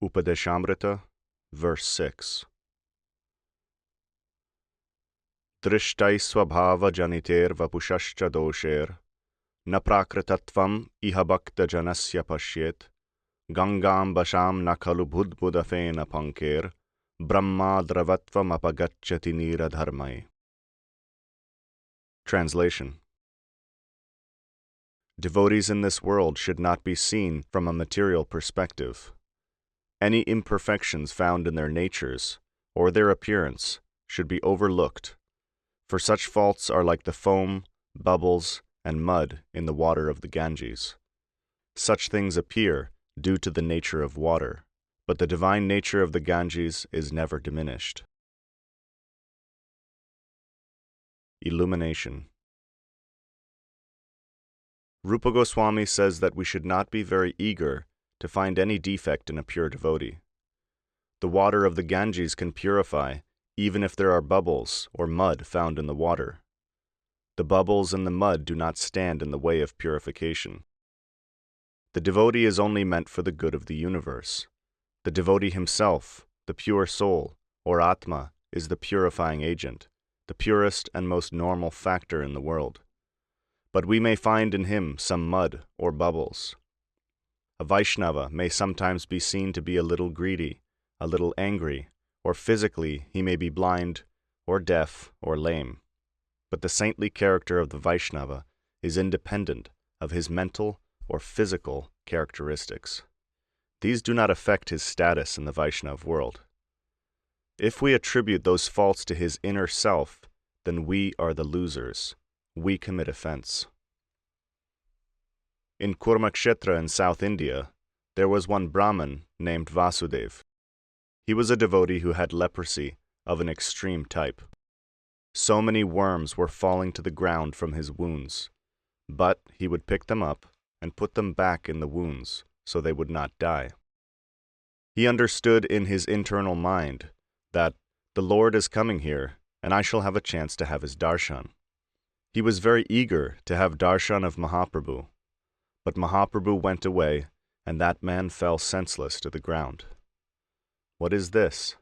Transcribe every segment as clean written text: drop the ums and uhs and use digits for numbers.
Upadesamrta, verse 6. dṛṣṭaiḥ svabhāva-janitair vapuṣaś doṣair, na prakritattvam iha bhakta janasya pashyet, gangam basham na khalu budbudafena pankir, brahma dravatvam apagacchati niradharmai. Translation. Devotees in this world should not be seen from a material perspective. Any imperfections found in their natures or their appearance should be overlooked, for such faults are like the foam, bubbles, and mud in the water of the Ganges. Such things appear due to the nature of water, but the divine nature of the Ganges is never diminished. Illumination. Rupa Gosvāmī says that we should not be very eager to find any defect in a pure devotee. The water of the Ganges can purify even if there are bubbles or mud found in the water. The bubbles and the mud do not stand in the way of purification. The devotee is only meant for the good of the universe. The devotee himself, the pure soul, or Atma, is the purifying agent, the purest and most normal factor in the world. But we may find in him some mud or bubbles. A Vaishnava may sometimes be seen to be a little greedy, a little angry, or physically he may be blind, or deaf, or lame. But the saintly character of the Vaishnava is independent of his mental or physical characteristics. These do not affect his status in the Vaishnava world. If we attribute those faults to his inner self, then we are the losers. We commit offense. In Kurmakshetra in South India, there was one Brahmin named Vasudev. He was a devotee who had leprosy of an extreme type. So many worms were falling to the ground from his wounds, but he would pick them up and put them back in the wounds so they would not die. He understood in his internal mind that the Lord is coming here and I shall have a chance to have his darshan. He was very eager to have darshan of Mahaprabhu, but Mahaprabhu went away and that man fell senseless to the ground. What is this?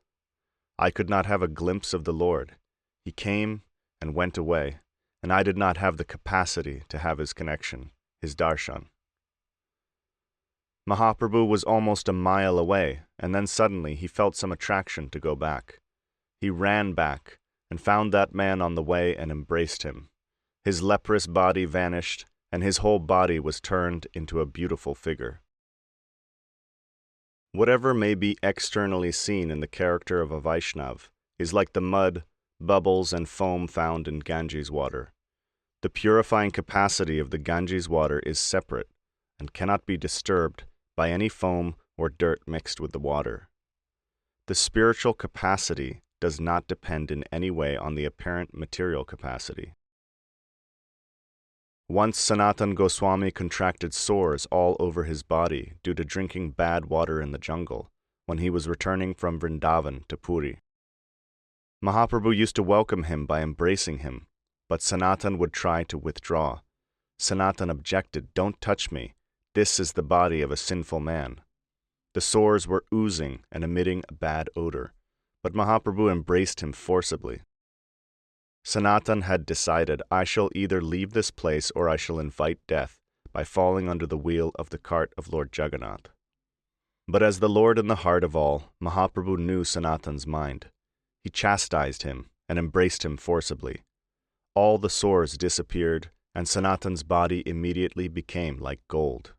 I could not have a glimpse of the Lord. He came and went away, and I did not have the capacity to have his connection, his darshan. Mahaprabhu was almost a mile away, and then suddenly he felt some attraction to go back. He ran back and found that man on the way and embraced him. His leprous body vanished, and his whole body was turned into a beautiful figure. Whatever may be externally seen in the character of a Vaishnava is like the mud, bubbles, and foam found in Ganges water. The purifying capacity of the Ganges water is separate and cannot be disturbed by any foam or dirt mixed with the water. The spiritual capacity does not depend in any way on the apparent material capacity. Once Sanatana Goswami contracted sores all over his body due to drinking bad water in the jungle when he was returning from Vṛndāvana to Puri. Mahaprabhu used to welcome him by embracing him, but Sanatana would try to withdraw. Sanatana objected, "Don't touch me. This is the body of a sinful man." The sores were oozing and emitting a bad odor, but Mahaprabhu embraced him forcibly. Sanatana had decided, "I shall either leave this place or I shall invite death by falling under the wheel of the cart of Lord Jagannath." But as the Lord in the heart of all, Mahaprabhu knew Sanatana's mind. He chastised him and embraced him forcibly. All the sores disappeared, and Sanatana's body immediately became like gold.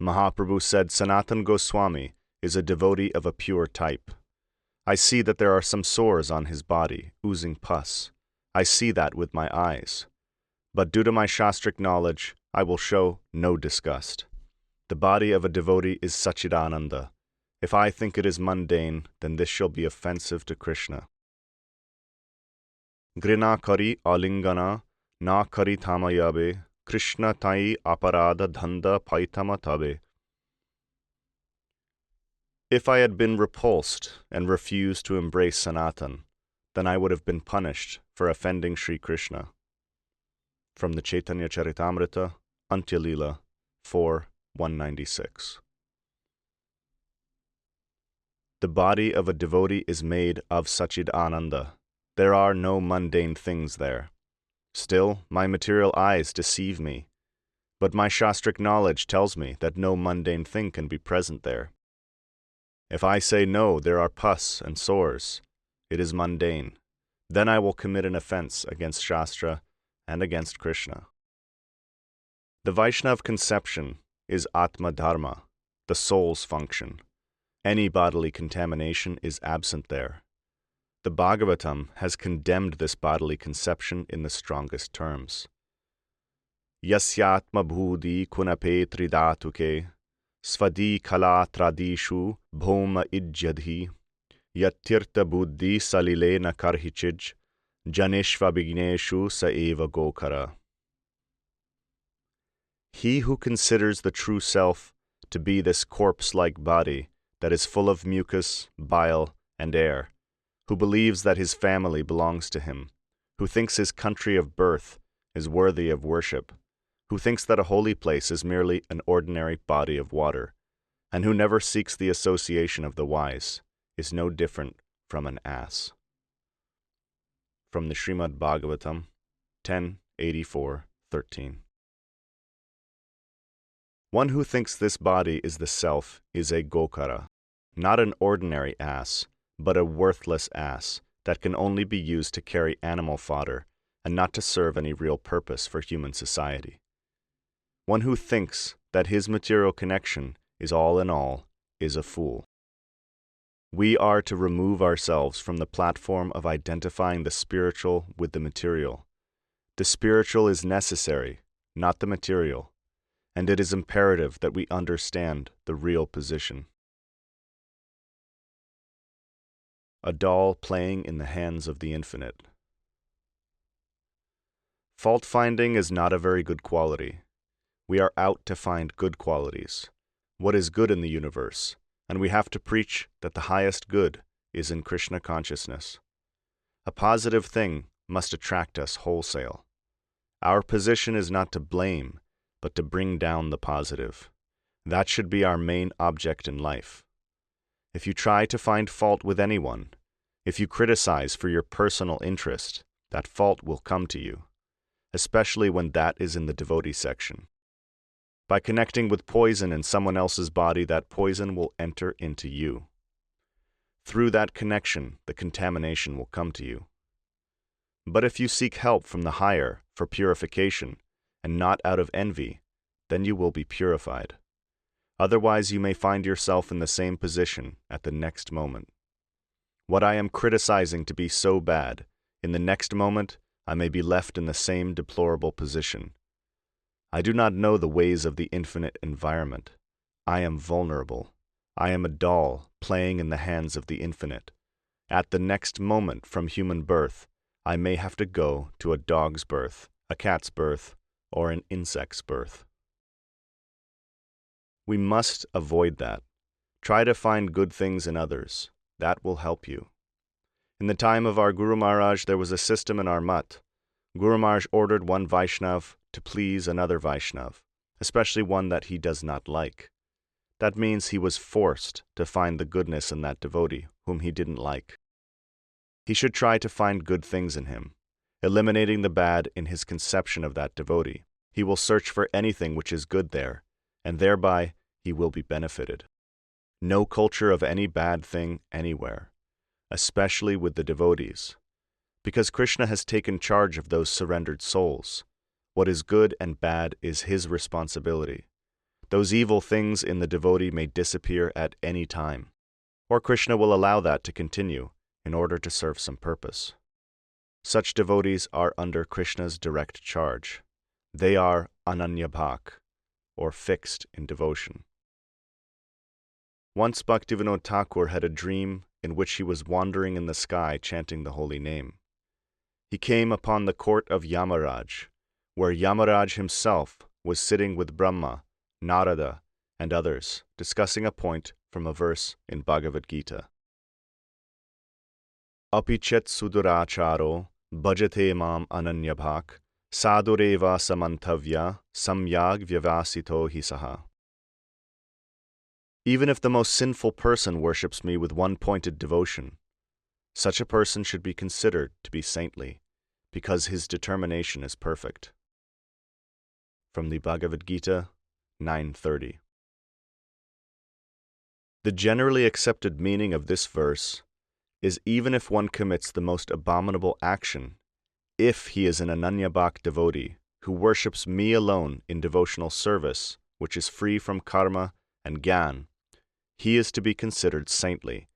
Mahaprabhu said, "Sanatana Goswami is a devotee of a pure type. I see that there are some sores on his body, oozing pus. I see that with my eyes. But due to my shastric knowledge, I will show no disgust. The body of a devotee is Sachidananda. If I think it is mundane, then this shall be offensive to Krishna. Grina kari alingana, na kari thamayabe, Krishna tai aparada dhanda paitama tabe. If I had been repulsed and refused to embrace Sanatana, then I would have been punished for offending Sri Krishna. From the Chaitanya Charitamrita, Antya Lila 4:196. The body of a devotee is made of Satchidananda. There are no mundane things there. Still, my material eyes deceive me. But my Shastric knowledge tells me that no mundane thing can be present there. If I say no, there are pus and sores, it is mundane. Then I will commit an offense against Shastra and against Krishna. The Vaishnava conception is Atma Dharma, the soul's function. Any bodily contamination is absent there. The Bhagavatam has condemned this bodily conception in the strongest terms. Yasyatma bhudi kunape tridatuke, svadi kala tradishu bhoma ijjadhi, yattirta buddhi salile na karhichij, janeshva bigneshu sa eva gokara. He who considers the true self to be this corpse-like body that is full of mucus, bile, and air, who believes that his family belongs to him, who thinks his country of birth is worthy of worship, who thinks that a holy place is merely an ordinary body of water, and who never seeks the association of the wise, is no different from an ass. From the Srimad Bhagavatam, 10.84.13. One who thinks this body is the self is a gokara, not an ordinary ass, but a worthless ass that can only be used to carry animal fodder and not to serve any real purpose for human society. One who thinks that his material connection is all in all is a fool. We are to remove ourselves from the platform of identifying the spiritual with the material. The spiritual is necessary, not the material, and it is imperative that we understand the real position. A doll playing in the hands of the infinite. Fault-finding is not a very good quality. We are out to find good qualities, what is good in the universe, and we have to preach that the highest good is in Krishna consciousness. A positive thing must attract us wholesale. Our position is not to blame, but to bring down the positive. That should be our main object in life. If you try to find fault with anyone, if you criticize for your personal interest, that fault will come to you, especially when that is in the devotee section. By connecting with poison in someone else's body, that poison will enter into you. Through that connection, the contamination will come to you. But if you seek help from the higher for purification, and not out of envy, then you will be purified. Otherwise, you may find yourself in the same position at the next moment. What I am criticizing to be so bad, in the next moment, I may be left in the same deplorable position. I do not know the ways of the infinite environment. I am vulnerable. I am a doll playing in the hands of the infinite. At the next moment from human birth, I may have to go to a dog's birth, a cat's birth, or an insect's birth. We must avoid that. Try to find good things in others. That will help you. In the time of our Guru Maharaj, there was a system in our mutt. Guru Maharaj ordered one Vaishnav to please another Vaishnav, especially one that he does not like. That means he was forced to find the goodness in that devotee whom he didn't like. He should try to find good things in him, eliminating the bad in his conception of that devotee. He will search for anything which is good there, and thereby he will be benefited. No culture of any bad thing anywhere, especially with the devotees, because Krishna has taken charge of those surrendered souls. What is good and bad is his responsibility. Those evil things in the devotee may disappear at any time, or Krishna will allow that to continue in order to serve some purpose. Such devotees are under Krishna's direct charge. They are ananyabhak, or fixed in devotion. Once Bhaktivinoda Thakur had a dream in which he was wandering in the sky chanting the holy name. He came upon the court of Yamaraj, where Yamaraj himself was sitting with Brahma, Narada, and others, discussing a point from a verse in Bhagavad Gita. Apichet suduracharo bhajate mam ananyabhak sadureva samanthavya samyag vyavasito hisaha. Even if the most sinful person worships me with one-pointed devotion, such a person should be considered to be saintly, because his determination is perfect. From the Bhagavad Gita, 9:30. The generally accepted meaning of this verse is even if one commits the most abominable action, if he is an Ananya-bhak devotee who worships me alone in devotional service, which is free from karma and gyan, he is to be considered saintly,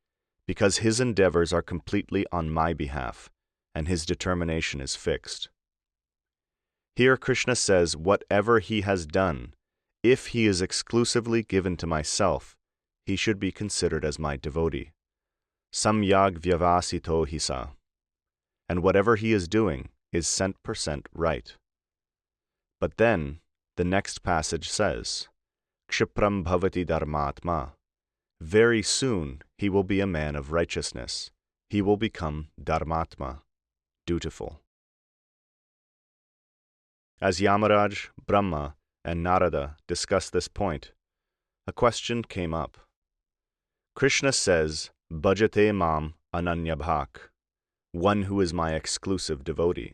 because his endeavors are completely on my behalf, and his determination is fixed. Here Krishna says whatever he has done, if he is exclusively given to myself, he should be considered as my devotee. Samyag vyavasito hisa. And whatever he is doing is 100% right. But then, the next passage says, Kshipram bhavati dharmatma. Very soon he will be a man of righteousness. He will become dharmatma, dutiful. As Yamaraj, Brahma, and Narada discussed this point, a question came up. Krishna says, Bhajate mam ananya-bhak, one who is my exclusive devotee.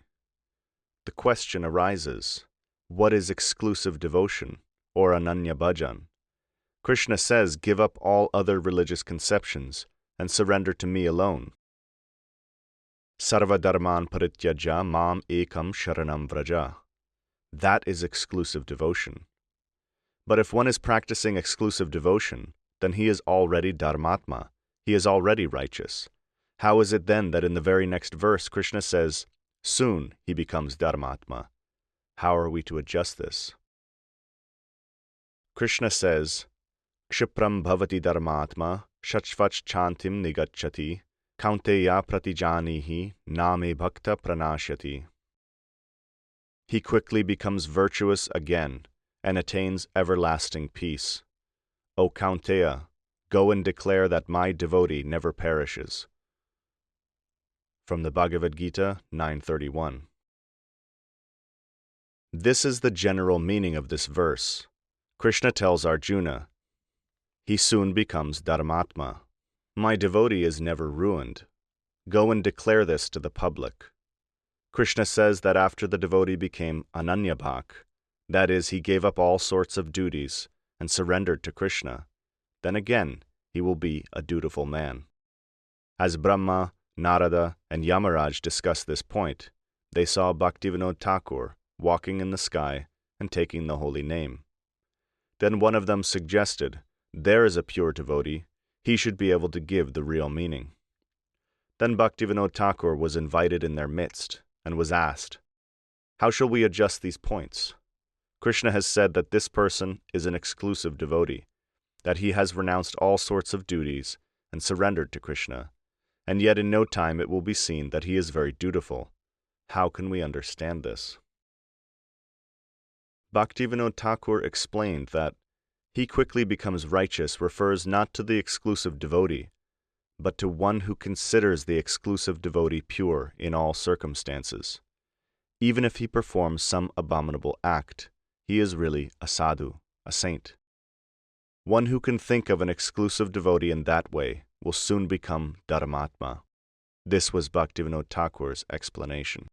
The question arises, what is exclusive devotion, or ananya bhajan? Krishna says, give up all other religious conceptions and surrender to me alone. Sarva dharman parityaja mam ekam sharanam vraja. That is exclusive devotion. But if one is practicing exclusive devotion, then he is already dharmatma. He is already righteous. How is it then that in the very next verse Krishna says, soon he becomes dharmatma? How are we to adjust this? Krishna says, Kshipram bhavati dharmatma, shachvach chantim nigacchati, kaunteya pratijanihi, name bhakta pranashyati. He quickly becomes virtuous again and attains everlasting peace. O Kaunteya, go and declare that my devotee never perishes. From the Bhagavad Gita, 9:31. This is the general meaning of this verse. Krishna tells Arjuna, he soon becomes dharmatma. My devotee is never ruined. Go and declare this to the public. Krishna says that after the devotee became ananya-bhak, that is, he gave up all sorts of duties and surrendered to Krishna, then again he will be a dutiful man. As Brahma, Narada, and Yamaraj discussed this point, they saw Bhaktivinoda Thakur walking in the sky and taking the holy name. Then one of them suggested, there is a pure devotee, he should be able to give the real meaning. Then Bhaktivinoda Thakur was invited in their midst and was asked, how shall we adjust these points? Krishna has said that this person is an exclusive devotee, that he has renounced all sorts of duties and surrendered to Krishna, and yet in no time it will be seen that he is very dutiful. How can we understand this? Bhaktivinoda Thakur explained that he quickly becomes righteous refers not to the exclusive devotee, but to one who considers the exclusive devotee pure in all circumstances. Even if he performs some abominable act, he is really a sadhu, a saint. One who can think of an exclusive devotee in that way will soon become dharmatma. This was Bhaktivinoda Thakur's explanation.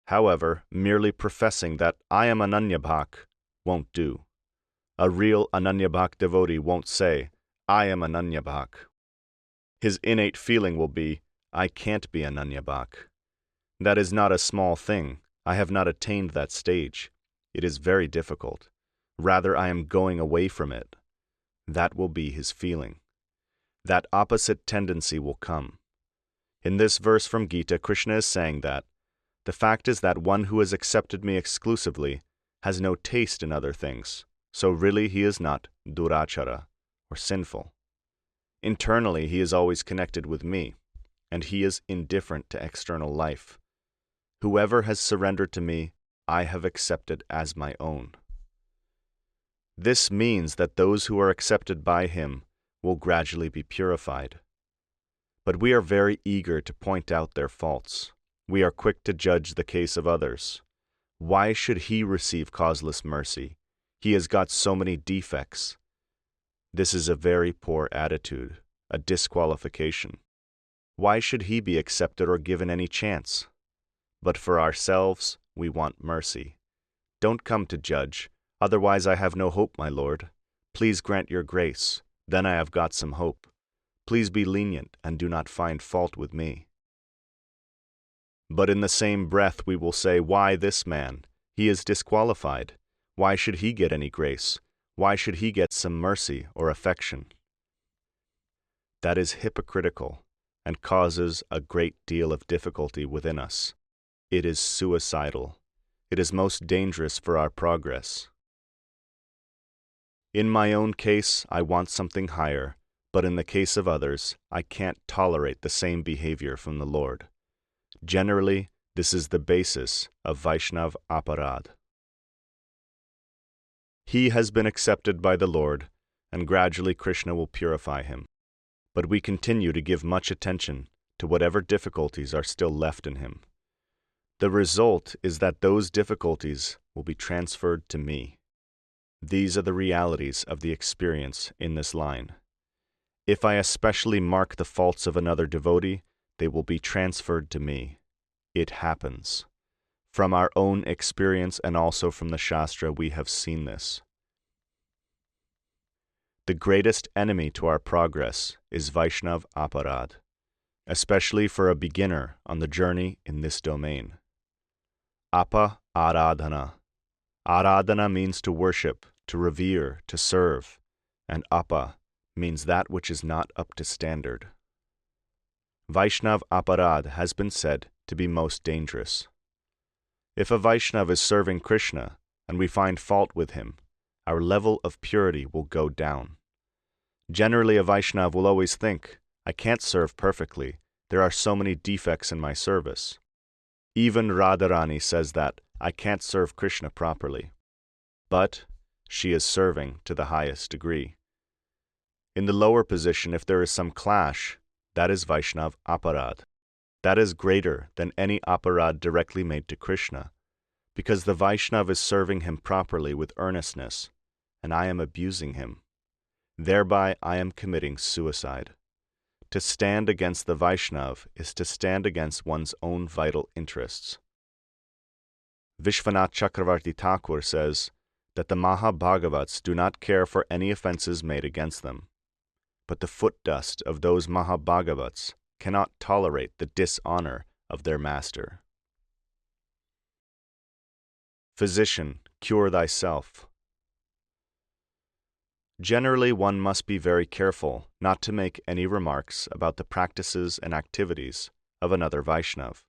However, merely professing that I am Ananya-bhak won't do. A real Ananya-bhak devotee won't say, I am Ananya-bhak. His innate feeling will be, I can't be Ananya-bhak. That is not a small thing. I have not attained that stage. It is very difficult. Rather, I am going away from it. That will be his feeling. That opposite tendency will come. In this verse from Gita, Krishna is saying that the fact is that one who has accepted me exclusively has no taste in other things, so really he is not durachara, or sinful. Internally, he is always connected with me, and he is indifferent to external life. Whoever has surrendered to me, I have accepted as my own. This means that those who are accepted by him will gradually be purified. But we are very eager to point out their faults. We are quick to judge the case of others. Why should he receive causeless mercy? He has got so many defects. This is a very poor attitude, a disqualification. Why should he be accepted or given any chance? But for ourselves, we want mercy. Don't come to judge, otherwise I have no hope, my Lord. Please grant your grace, then I have got some hope. Please be lenient and do not find fault with me. But in the same breath we will say, why this man? He is disqualified. Why should he get any grace? Why should he get some mercy or affection? That is hypocritical and causes a great deal of difficulty within us. It is suicidal. It is most dangerous for our progress. In my own case, I want something higher, but in the case of others, I can't tolerate the same behavior from the Lord. Generally, this is the basis of Vaishnava aparad. He has been accepted by the Lord, and gradually Krishna will purify him. But we continue to give much attention to whatever difficulties are still left in him. The result is that those difficulties will be transferred to me. These are the realities of the experience in this line. If I especially mark the faults of another devotee, they will be transferred to me. It happens. From our own experience and also from the Shastra, we have seen this. The greatest enemy to our progress is Vaishnava aparad, especially for a beginner on the journey in this domain. Apa aradhana. Aradhana means to worship, to revere, to serve, and apa means that which is not up to standard. Vaishnava aparad has been said to be most dangerous. If a Vaishnava is serving Krishna and we find fault with him, our level of purity will go down. Generally, a Vaishnava will always think, I can't serve perfectly, there are so many defects in my service. Even Radharani says that, I can't serve Krishna properly. But she is serving to the highest degree. In the lower position, if there is some clash, that is Vaishnava aparad. That is greater than any aparad directly made to Krishna, because the Vaishnava is serving him properly with earnestness, and I am abusing him. Thereby I am committing suicide. To stand against the Vaishnava is to stand against one's own vital interests. Vishwanath Chakravarti Thakur says that the Mahabhagavats do not care for any offenses made against them, but the foot dust of those Mahabhagavats cannot tolerate the dishonor of their master. Physician, cure thyself. Generally, one must be very careful not to make any remarks about the practices and activities of another Vaishnava.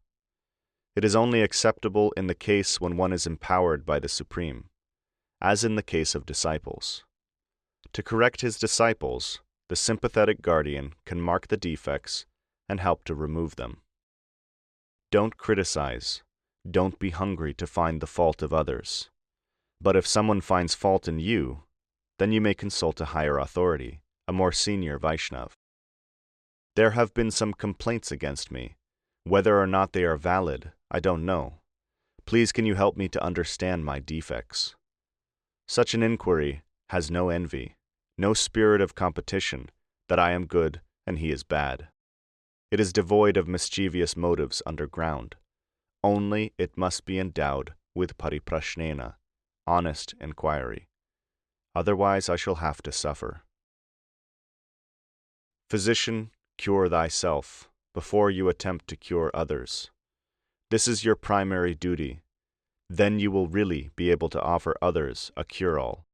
It is only acceptable in the case when one is empowered by the Supreme, as in the case of disciples. To correct his disciples, the sympathetic guardian can mark the defects and help to remove them. Don't criticize. Don't be hungry to find the fault of others. But if someone finds fault in you, then you may consult a higher authority, a more senior Vaishnava. There have been some complaints against me. Whether or not they are valid, I don't know. Please can you help me to understand my defects? Such an inquiry has no envy, no spirit of competition, that I am good and he is bad. It is devoid of mischievous motives underground. Only it must be endowed with pariprashnena, honest inquiry. Otherwise I shall have to suffer. Physician, cure thyself before you attempt to cure others. This is your primary duty. Then you will really be able to offer others a cure-all.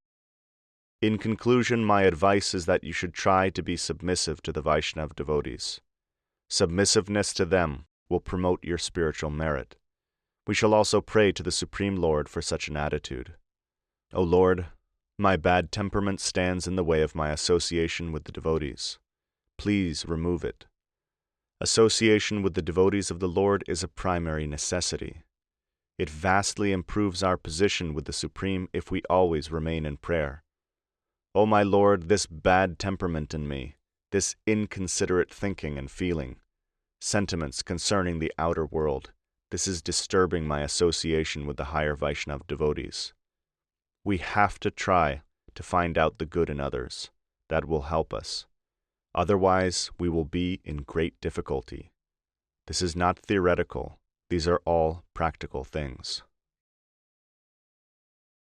In conclusion, my advice is that you should try to be submissive to the Vaishnava devotees. Submissiveness to them will promote your spiritual merit. We shall also pray to the Supreme Lord for such an attitude. O Lord, my bad temperament stands in the way of my association with the devotees. Please remove it. Association with the devotees of the Lord is a primary necessity. It vastly improves our position with the Supreme if we always remain in prayer. O my Lord, this bad temperament in me, this inconsiderate thinking and feeling, sentiments concerning the outer world, this is disturbing my association with the higher Vaishnava devotees. We have to try to find out the good in others, that will help us. Otherwise, we will be in great difficulty. This is not theoretical. These are all practical things.